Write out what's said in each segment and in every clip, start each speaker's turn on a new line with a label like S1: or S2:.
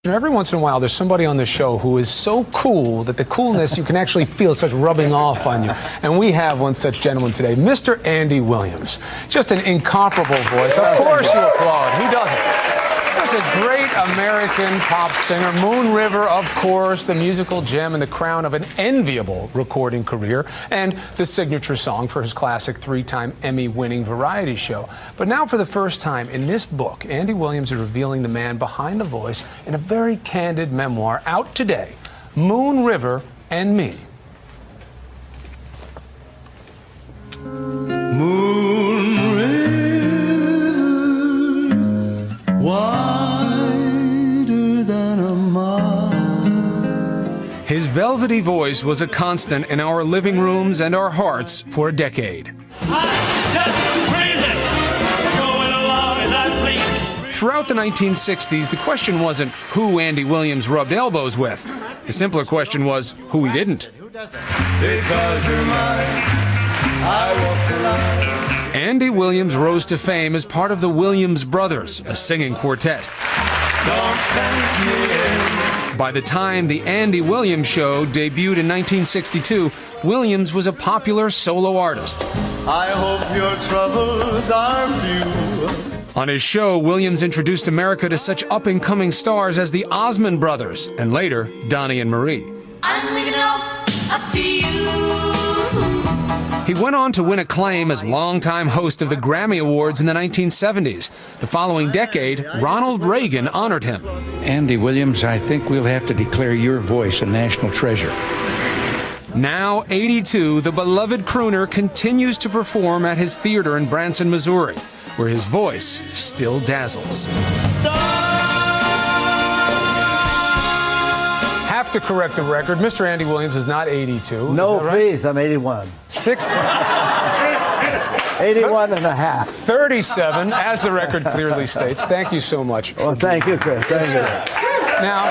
S1: Every once in a while, there's somebody on the show who is so cool that the coolness you can actually feel such rubbing off on you. And we have one such gentleman today, Mr. Andy Williams. Just an incomparable voice. Of course you applaud. Who doesn't? Just a great American pop singer. Moon River, of course, the musical gem and the crown of an enviable recording career, and the signature song for his classic three-time Emmy-winning variety show. But now, for the first time in this book, Andy Williams is revealing the man behind the voice in a very candid memoir out today, Moon River and Me.
S2: Moon River, wider than a mile.
S1: His velvety voice was a constant in our living rooms and our hearts for a decade. Throughout the 1960s, the question wasn't who Andy Williams rubbed elbows with. The simpler question was who he didn't.
S2: Because you're mine, I walk the line.
S1: Andy Williams rose to fame as part of the Williams Brothers, a singing quartet.
S2: Don't fence me in.
S1: By the time The Andy Williams Show debuted in 1962, Williams was a popular solo artist.
S2: I hope your troubles are few.
S1: On his show, Williams introduced America to such up-and-coming stars as the Osmond Brothers, and later, Donnie and Marie.
S3: I'm leaving it all up to you.
S1: He went on to win acclaim as longtime host of the Grammy Awards in the 1970s. The following decade, Ronald Reagan honored him.
S4: Andy Williams, I think we'll have to declare your voice a national treasure.
S1: Now 82, the beloved crooner continues to perform at his theater in Branson, Missouri, where his voice still dazzles. Have to correct the record. Mr. Andy Williams is not 82.
S5: No,
S1: is that right?
S5: please, I'm 81. 81 and a half.
S1: 37, as the record clearly states. Thank you so much.
S5: Well, thank you, Chris. Thank you.
S1: Now,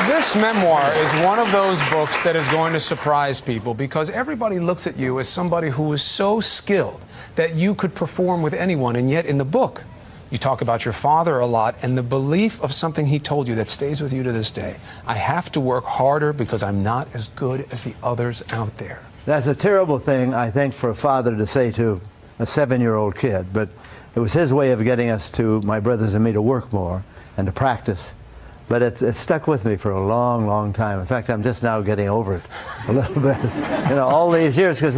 S1: this memoir is one of those books that is going to surprise people because everybody looks at you as somebody who is so skilled that you could perform with anyone, and yet in the book, you talk about your father a lot and the belief of something he told you that stays with you to this day. I have to work harder because I'm not as good as the others out there.
S5: That's a terrible thing, I think, for a father to say to a 7-year-old kid, but it was his way of getting us to, my brothers and me, to work more and to practice. But it stuck with me for a long, long time. In fact, I'm just now getting over it a little bit. You know, all these years, because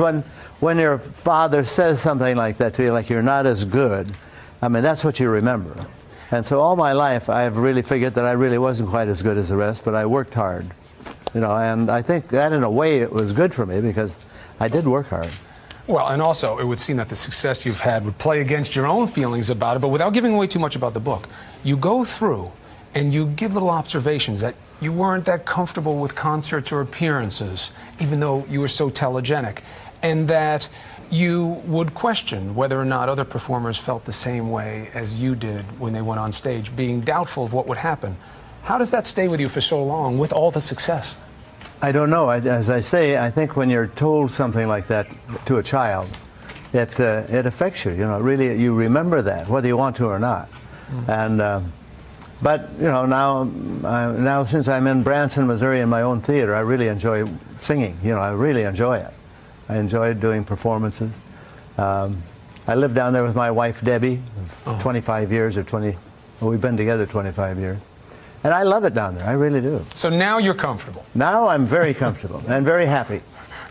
S5: when your father says something like that to you, like you're not as good, I mean, that's what you remember. And so all my life, I've really figured that I really wasn't quite as good as the rest, but I worked hard. You know, and I think that in a way it was good for me because I did work hard.
S1: Well, and also it would seem that the success you've had would play against your own feelings about it, but without giving away too much about the book, you go through and you give little observations that you weren't that comfortable with concerts or appearances, even though you were so telegenic, and that you would question whether or not other performers felt the same way as you did when they went on stage, being doubtful of what would happen. How does that stay with you for so long with all the success?
S5: I don't know. As I say, I think when you're told something like that to a child, it affects you. You know, really, you remember that, whether you want to or not. And but you know, now since I'm in Branson, Missouri, in my own theater, I really enjoy singing. You know, I really enjoy it. I enjoy doing performances. I live down there with my wife, Debbie, 25 years or 20. Well, we've been together 25 years. And I love it down there. I really do.
S1: So now you're comfortable.
S5: Now I'm very comfortable and very happy.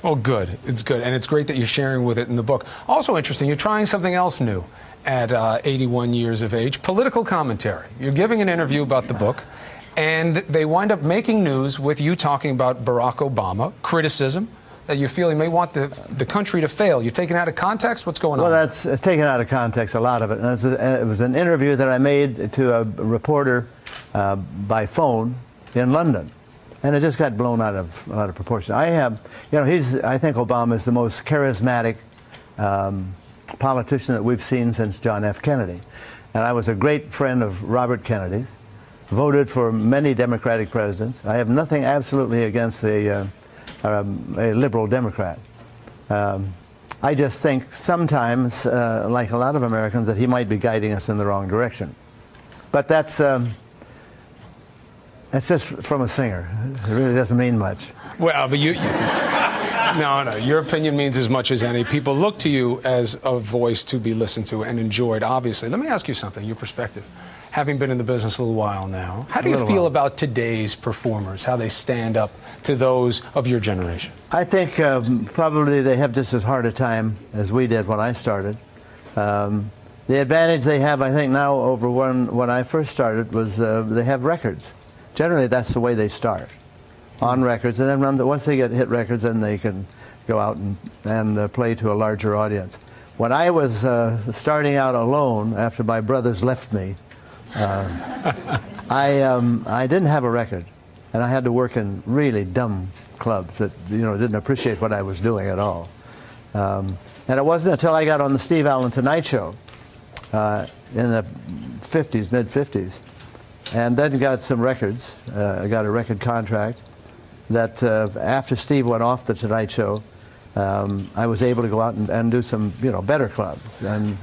S1: Well, good. It's good. And it's great that you're sharing with it in the book. Also interesting, you're trying something else new at 81 years of age, political commentary. You're giving an interview about the book, and they wind up making news with you talking about Barack Obama, criticism, that you feel he may want the country to fail. You're taken out of context? What's going on?
S5: Well, that's taken out of context, a lot of it. And it was an interview that I made to a reporter by phone in London. And it just got blown out of proportion. I think Obama is the most charismatic politician that we've seen since John F. Kennedy. And I was a great friend of Robert Kennedy's, voted for many Democratic presidents. I have nothing absolutely against a liberal Democrat. I just think sometimes, like a lot of Americans, that he might be guiding us in the wrong direction. But that's It's just from a singer. It really doesn't mean much.
S1: Well, but no, your opinion means as much as any. People look to you as a voice to be listened to and enjoyed, obviously. Let me ask you something, your perspective. Having been in the business a little while now, how do you feel about today's performers, how they stand up to those of your generation?
S5: I think probably they have just as hard a time as we did when I started. The advantage they have, I think, now over when I first started was they have records. Generally, that's the way they start, on records. And then once they get hit records, then they can go out and play to a larger audience. When I was starting out alone, after my brothers left me, I didn't have a record. And I had to work in really dumb clubs that didn't appreciate what I was doing at all. And it wasn't until I got on the Steve Allen Tonight Show in the 50s, mid-50s, and then got some records. I got a record contract that after Steve went off the Tonight Show, I was able to go out and do some better clubs and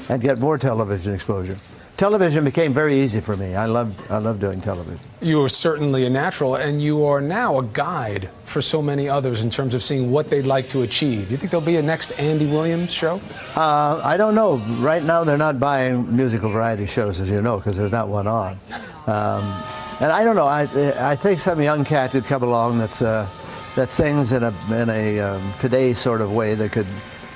S5: and get more television exposure. Television became very easy for me. I love doing television.
S1: You are certainly a natural, and you are now a guide for so many others in terms of seeing what they'd like to achieve. Do you think there'll be a next Andy Williams show?
S5: I don't know. Right now, they're not buying musical variety shows, as you know, because there's not one on. And I don't know. I think some young cat could come along that sings in a today sort of way that could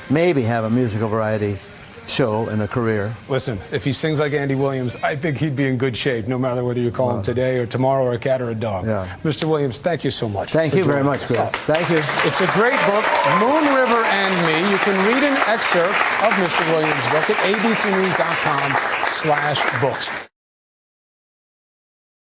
S5: maybe have a musical variety show in a career.
S1: Listen, if he sings like Andy Williams, I think he'd be in good shape, no matter whether you call him today or tomorrow or a cat or a dog.
S5: Yeah.
S1: Mr. Williams, thank you so much.
S5: Thank you very much, Chris. Thank you.
S1: It's a great book, Moon River and Me. You can read an excerpt of Mr. Williams' book at abcnews.com/books.